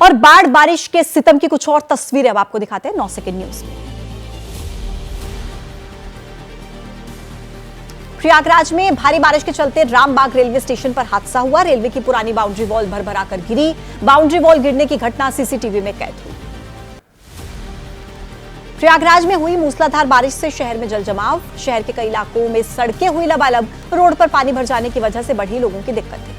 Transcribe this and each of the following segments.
और बाढ़ बारिश के सितम की कुछ और तस्वीरें अब आपको दिखाते हैं 9 सेकंड न्यूज में। प्रयागराज में भारी बारिश के चलते रामबाग रेलवे स्टेशन पर हादसा हुआ। रेलवे की पुरानी बाउंड्री वॉल भरभरा कर गिरी। बाउंड्री वॉल गिरने की घटना सीसीटीवी में कैद हुई। प्रयागराज में हुई मूसलाधार बारिश से शहर में जलजमाव। शहर के कई इलाकों में सड़कें हुई लबालब। रोड पर पानी भर जाने की वजह से बढ़ी लोगों की दिक्कतें।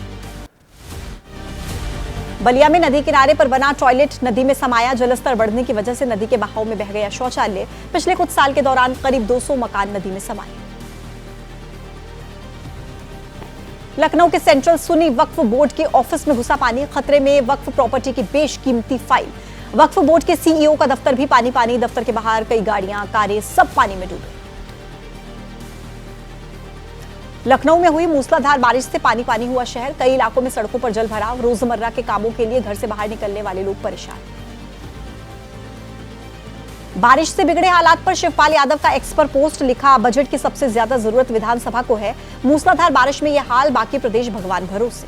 बलिया में नदी किनारे पर बना टॉयलेट नदी में समाया। जलस्तर बढ़ने की वजह से नदी के बहाव में बह गया शौचालय। पिछले कुछ साल के दौरान करीब 200 मकान नदी में समाये। लखनऊ के सेंट्रल सुन्नी वक्फ बोर्ड के ऑफिस में घुसा पानी। खतरे में वक्फ प्रॉपर्टी की बेशकीमती फाइल। वक्फ बोर्ड के सीईओ का दफ्तर भी पानी पानी। दफ्तर के बाहर कई गाड़ियां, कारें सब पानी में डूबे। लखनऊ में हुई मूसलाधार बारिश से पानी पानी हुआ शहर। कई इलाकों में सड़कों पर जल भराव। रोजमर्रा के कामों के लिए घर से बाहर निकलने वाले लोग परेशान। बारिश से बिगड़े हालात पर शिवपाल यादव का एक्स पर पोस्ट लिखा। बजट की सबसे ज्यादा जरूरत विधानसभा को है। मूसलाधार बारिश में यह हाल, बाकी प्रदेश भगवान भरोसे।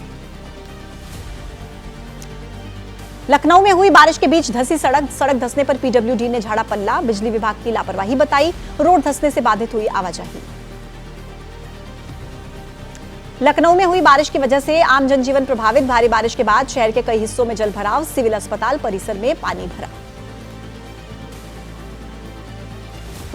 लखनऊ में हुई बारिश के बीच धंसी सड़क धंसने पर पीडब्ल्यूडी ने झाड़ा पल्ला। बिजली विभाग की लापरवाही बताई। रोड धंसने से बाधित हुई आवाजाही। लखनऊ में हुई बारिश की वजह से आम जनजीवन प्रभावित। भारी बारिश के बाद शहर के कई हिस्सों में जलभराव। सिविल अस्पताल परिसर में पानी भरा।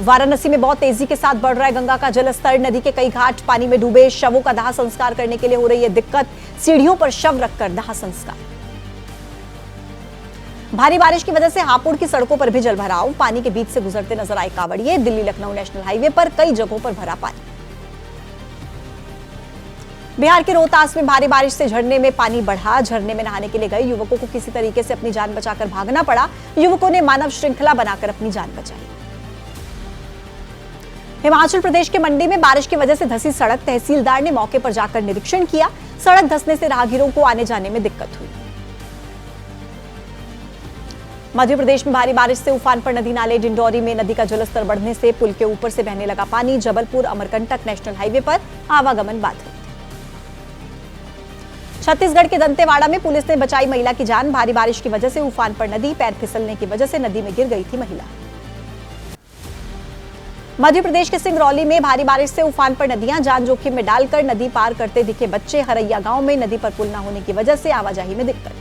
वाराणसी में बहुत तेजी के साथ बढ़ रहा है गंगा का जलस्तर। नदी के कई घाट पानी में डूबे। शवों का दाह संस्कार करने के लिए हो रही है दिक्कत। सीढ़ियों पर शव रखकर दाह संस्कार। भारी बारिश की वजह से हापुड़ की सड़कों पर भी जलभराव। पानी के बीच से गुजरते नजर आए कांवड़िए। दिल्ली लखनऊ नेशनल हाईवे पर कई जगहों पर भरा पानी। बिहार के रोहतास में भारी बारिश से झरने में पानी बढ़ा। झरने में नहाने के लिए गए युवकों को किसी तरीके से अपनी जान बचाकर भागना पड़ा। युवकों ने मानव श्रृंखला बनाकर अपनी जान बचाई। हिमाचल प्रदेश के मंडी में बारिश की वजह से धंसी सड़क। तहसीलदार ने मौके पर जाकर निरीक्षण किया। सड़क धंसने से राहगीरों को आने जाने में दिक्कत हुई। मध्य प्रदेश में भारी बारिश से उफान पर नदी नाले। डिंडौरी में नदी का जलस्तर बढ़ने से पुल के ऊपर से बहने लगा पानी। जबलपुर अमरकंटक नेशनल हाईवे पर आवागमन बाधित। छत्तीसगढ़ के दंतेवाड़ा में पुलिस ने बचाई महिला की जान। भारी बारिश की वजह से उफान पर नदी। पैर फिसलने की वजह से नदी में गिर गई थी महिला। मध्य प्रदेश के सिंगरौली में भारी बारिश से उफान पर नदियां। जान जोखिम में डालकर नदी पार करते दिखे बच्चे। हरैया गांव में नदी पर पुल न होने की वजह से आवाजाही में दिक्कत।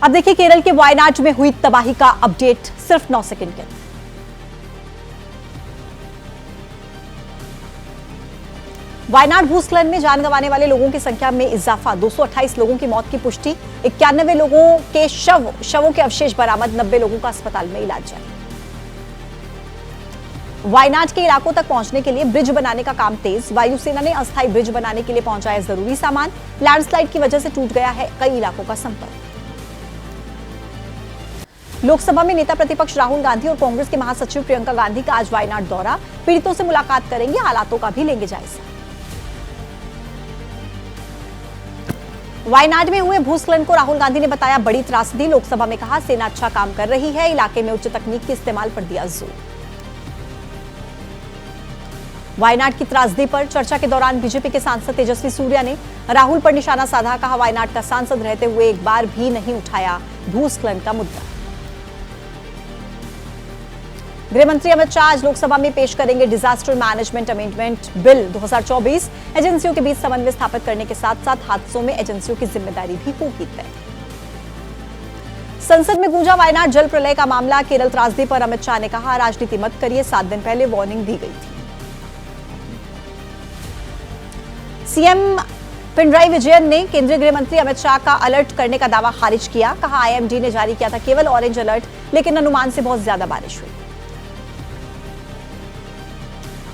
अब देखिए केरल के वायनाड में हुई तबाही का अपडेट सिर्फ 9 सेकंड के। वायनाड भूस्खलन में जान गंवाने वाले लोगों की संख्या में इजाफा। 228 लोगों की मौत की पुष्टि। 91 लोगों के शवों के अवशेष बरामद। 90 लोगों का अस्पताल में इलाज जारी। वायनाड के इलाकों तक पहुंचने के लिए ब्रिज बनाने का काम तेज। वायुसेना ने अस्थायी ब्रिज बनाने के लिए पहुंचाया जरूरी सामान। लैंडस्लाइड की वजह से टूट गया है कई इलाकों का संपर्क। लोकसभा में नेता प्रतिपक्ष राहुल गांधी और कांग्रेस के महासचिव प्रियंका गांधी का आज वायनाड दौरा। पीड़ितों से मुलाकात करेंगे। हालातों का भी लेंगे जायजा। वायनाड में हुए भूस्खलन को राहुल गांधी ने बताया बड़ी त्रासदी। लोकसभा में कहा सेना अच्छा काम कर रही है। इलाके में उच्च तकनीक के इस्तेमाल पर दिया जोर। वायनाड की त्रासदी पर चर्चा के दौरान बीजेपी के सांसद तेजस्वी सूर्या ने राहुल पर निशाना साधा। कहा वायनाड का सांसद रहते हुए एक बार भी नहीं उठाया भूस्खलन का मुद्दा। गृह मंत्री अमित शाह आज लोकसभा में पेश करेंगे डिजास्टर मैनेजमेंट अमेंडमेंट बिल 2024। एजेंसियों के बीच समन्वय स्थापित करने के साथ साथ हादसों में एजेंसियों की जिम्मेदारी भी होगी तय। संसद में गूंजा वायनाड जल प्रलय का मामला। केरल त्रासदी पर अमित शाह ने कहा राजनीति मत करिए। 7 दिन पहले वार्निंग दी गई थी। सीएम पिनराई विजयन ने केंद्रीय गृह मंत्री अमित शाह का अलर्ट करने का दावा खारिज किया। कहा आईएमडी ने जारी किया था केवल ऑरेंज अलर्ट, लेकिन अनुमान से बहुत ज्यादा बारिश हुई।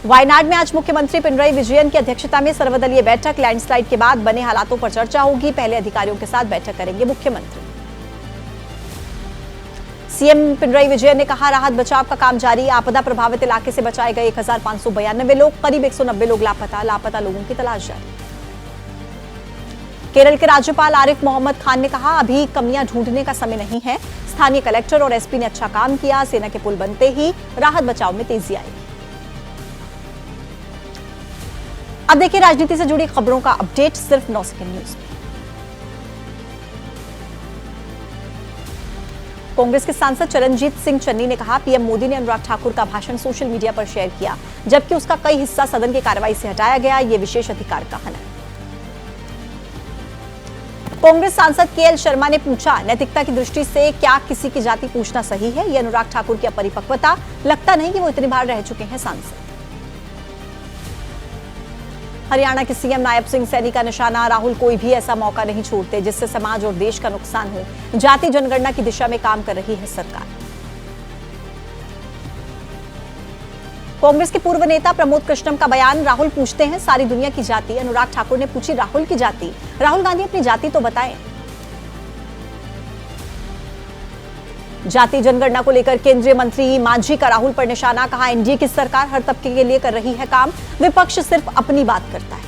वायनाड में आज मुख्यमंत्री पिनराई विजयन की अध्यक्षता में सर्वदलीय बैठक। लैंडस्लाइड के बाद बने हालातों पर चर्चा होगी। पहले अधिकारियों के साथ बैठक करेंगे मुख्यमंत्री। सीएम पिनराई विजयन ने कहा राहत बचाव का काम जारी। आपदा प्रभावित इलाके से बचाए गए 1592 लोग। करीब 190 लोग लापता लोगों की तलाश जारी। केरल के राज्यपाल आरिफ मोहम्मद खान ने कहा अभी कमियां ढूंढने का समय नहीं है। स्थानीय कलेक्टर और एसपी ने अच्छा काम किया। सेना के पुल बनते ही राहत बचाव में तेजी आएगी। अब देखिए राजनीति से जुड़ी खबरों का अपडेट सिर्फ 9 सेकंड न्यूज में। कांग्रेस के सांसद चरणजीत सिंह चन्नी ने कहा, पीएम मोदी ने अनुराग ठाकुर का भाषण सोशल मीडिया पर शेयर किया, जबकि उसका कई हिस्सा सदन की कार्रवाई से हटाया गया। ये विशेष अधिकार का हनन। कांग्रेस सांसद केएल शर्मा ने पूछा, नैतिकता की दृष्टि से क्या किसी की जाति पूछना सही है? ये अनुराग ठाकुर की अपरिपक्वता, लगता नहीं कि वो इतनी बार रह चुके हैं सांसद। हरियाणा के सीएम नायब सिंह सैनी का निशाना, राहुल कोई भी ऐसा मौका नहीं छोड़ते जिससे समाज और देश का नुकसान हो। जाति जनगणना की दिशा में काम कर रही है सरकार। कांग्रेस के पूर्व नेता प्रमोद कृष्णम का बयान, राहुल पूछते हैं सारी दुनिया की जाति, अनुराग ठाकुर ने पूछी राहुल की जाति। राहुल गांधी अपनी जाति तो बताएं। जाति जनगणना को लेकर केंद्रीय मंत्री मांझी का राहुल पर निशाना, कहा एनडीए की सरकार हर तबके के लिए कर रही है काम, विपक्ष सिर्फ अपनी बात करता है।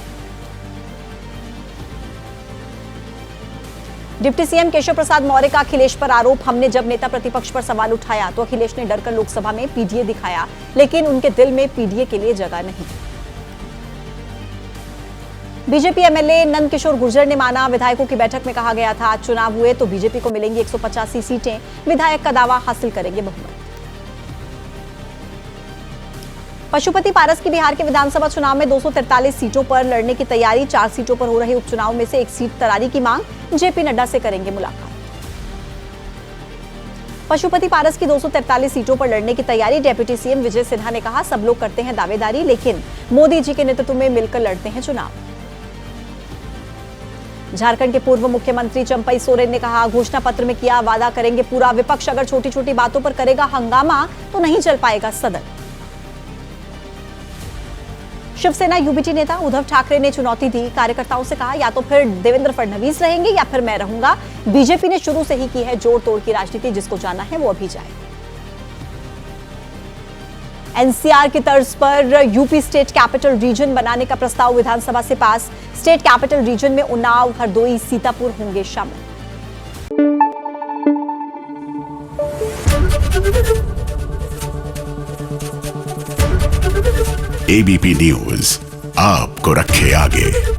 डिप्टी सीएम केशव प्रसाद मौर्य का अखिलेश पर आरोप, हमने जब नेता प्रतिपक्ष पर सवाल उठाया तो अखिलेश ने डरकर लोकसभा में पीडीए दिखाया, लेकिन उनके दिल में पीडीए के लिए जगह नहीं। बीजेपी एमएलए नंद किशोर गुर्जर ने माना, विधायकों की बैठक में कहा गया था आज चुनाव हुए तो बीजेपी को मिलेंगी 185 सीटें, विधायक का दावा हासिल करेंगे बहुमत। पशुपति पारस की बिहार के विधानसभा चुनाव में 243 सीटों पर लड़ने की तैयारी, 4 सीटों पर हो रहे उपचुनाव में से 1 सीट तरारी की मांग, जेपी नड्डा से करेंगे मुलाकात। पशुपति पारस की 243 सीटों पर लड़ने की तैयारी, डेप्यूटी सीएम विजय सिन्हा ने कहा, सब लोग करते हैं दावेदारी, लेकिन मोदी जी के नेतृत्व में मिलकर लड़ते हैं चुनाव। झारखंड के पूर्व मुख्यमंत्री चंपई सोरेन ने कहा, घोषणा पत्र में किया वादा करेंगे पूरा, विपक्ष अगर छोटी छोटी बातों पर करेगा हंगामा तो नहीं चल पाएगा सदन। शिवसेना यूबीटी नेता उद्धव ठाकरे ने चुनौती दी, कार्यकर्ताओं से कहा या तो फिर देवेंद्र फडणवीस रहेंगे या फिर मैं रहूंगा। बीजेपी ने शुरू से ही की है जोड़ तोड़ की राजनीति, जिसको जाना है वो अभी जाए। एनसीआर की तर्ज पर यूपी स्टेट कैपिटल रीजन बनाने का प्रस्ताव विधानसभा से पास, स्टेट कैपिटल रीजन में उन्नाव, हरदोई, सीतापुर होंगे शामिल। एबीपी न्यूज आपको रखे आगे।